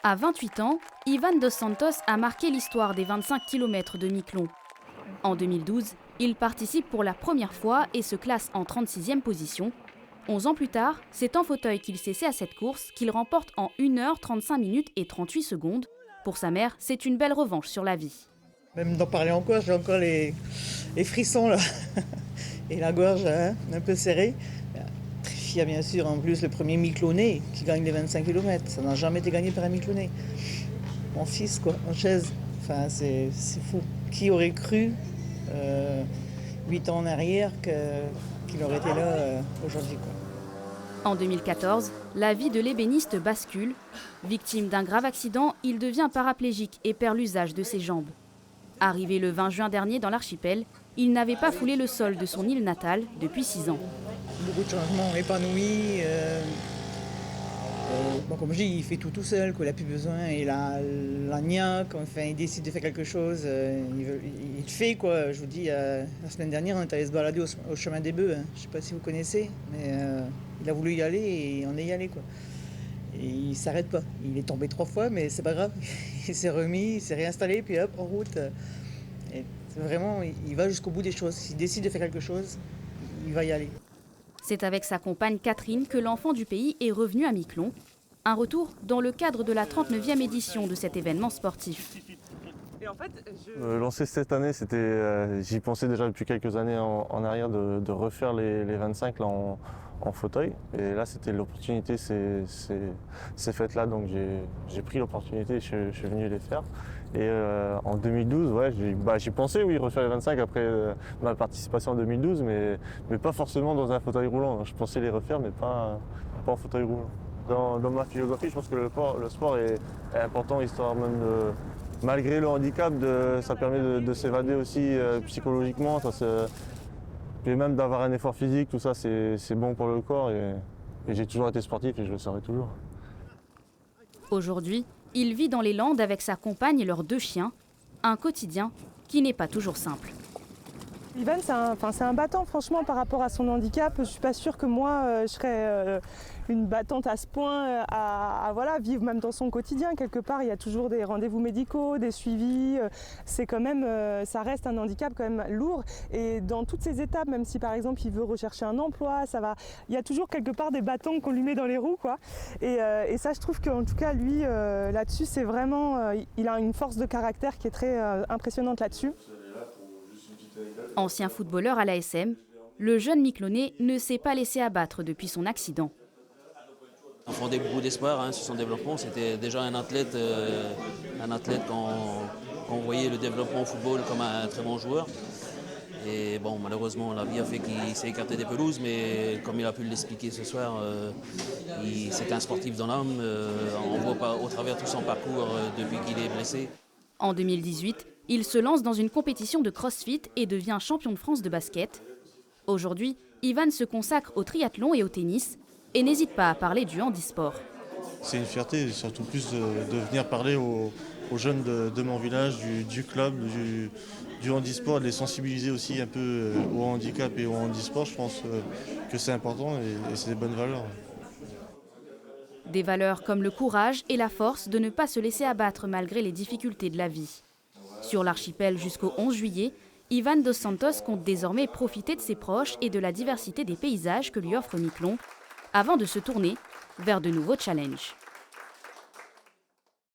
À 28 ans, Ivan Dos Santos a marqué l'histoire des 25 km de Miquelon. En 2012, il participe pour la première fois et se classe en 36e position. 11 ans plus tard, c'est en fauteuil qu'il s'essaie à cette course qu'il remporte en 1h 35 minutes et 38 secondes. Pour sa mère, c'est une belle revanche sur la vie. Même d'en parler encore, j'ai encore les frissons là. Et la gorge un peu serrée. Très fier bien sûr, en plus le premier Miquelonais qui gagne les 25 km. Ça n'a jamais été gagné par un Miquelonais. Mon fils quoi, en chaise. Enfin c'est fou. Qui aurait cru 8 ans en arrière qu'il aurait été là aujourd'hui quoi. En 2014, la vie de l'ébéniste bascule. Victime d'un grave accident, il devient paraplégique et perd l'usage de ses jambes. Arrivé le 20 juin dernier dans l'archipel, il n'avait pas foulé le sol de son île natale depuis 6 ans. Beaucoup de changements épanouis. Comme je dis, il fait tout seul, quoi. Il n'a plus besoin. Il a la niaque, enfin, il décide de faire quelque chose, il le fait. Quoi. Je vous dis, la semaine dernière, on est allé se balader au chemin des bœufs. Hein. Je ne sais pas si vous connaissez, mais il a voulu y aller et on est y allé. Quoi. Et il ne s'arrête pas. Il est tombé 3 fois, mais c'est pas grave. Il s'est remis, il s'est réinstallé, puis hop, en route. Et vraiment, il va jusqu'au bout des choses. S'il décide de faire quelque chose, il va y aller. C'est avec sa compagne Catherine que l'enfant du pays est revenu à Miquelon. Un retour dans le cadre de la 39e édition de cet événement sportif. Lancer cette année, j'y pensais déjà depuis quelques années en arrière de refaire les 25 là, en fauteuil. Et là, c'était l'opportunité, c'est faite là, donc j'ai pris l'opportunité, je suis venu les faire. Et en 2012, ouais, j'y pensais, oui, refaire les 25 après ma participation en 2012, mais pas forcément dans un fauteuil roulant. Je pensais les refaire, mais pas en fauteuil roulant. Dans ma philosophie, je pense que le sport est important, histoire même malgré le handicap, ça permet de s'évader aussi psychologiquement. Et même d'avoir un effort physique, tout ça, c'est bon pour le corps. Et j'ai toujours été sportif et je le serai toujours. Aujourd'hui, il vit dans les Landes avec sa compagne et leurs 2 chiens. Un quotidien qui n'est pas toujours simple. Ivan, c'est un battant, franchement, par rapport à son handicap. Je ne suis pas sûre que moi, je serais une battante à ce point à voilà, vivre même dans son quotidien. Quelque part, il y a toujours des rendez-vous médicaux, des suivis. C'est quand même, ça reste un handicap quand même lourd. Et dans toutes ces étapes, même si par exemple il veut rechercher un emploi, il y a toujours quelque part des bâtons qu'on lui met dans les roues, quoi. Et ça, je trouve qu'en tout cas, lui, là-dessus, c'est vraiment, il a une force de caractère qui est très impressionnante là-dessus. Ancien footballeur à l'ASM, le jeune Miquelonais ne s'est pas laissé abattre depuis son accident. On fondait beaucoup d'espoir sur son développement. C'était déjà un athlète qu'on voyait le développement au football comme un très bon joueur. Et bon, malheureusement, la vie a fait qu'il s'est écarté des pelouses, mais comme il a pu l'expliquer ce soir, c'est un sportif dans l'âme. On voit pas, au travers tout son parcours depuis qu'il est blessé. En 2018, il se lance dans une compétition de crossfit et devient champion de France de basket. Aujourd'hui, Ivan se consacre au triathlon et au tennis et n'hésite pas à parler du handisport. C'est une fierté, surtout plus de venir parler aux jeunes de mon village, du club, du handisport, de les sensibiliser aussi un peu au handicap et au handisport. Je pense que c'est important et c'est des bonnes valeurs. Des valeurs comme le courage et la force de ne pas se laisser abattre malgré les difficultés de la vie. Sur l'archipel jusqu'au 11 juillet, Ivan Dos Santos compte désormais profiter de ses proches et de la diversité des paysages que lui offre Miquelon, avant de se tourner vers de nouveaux challenges.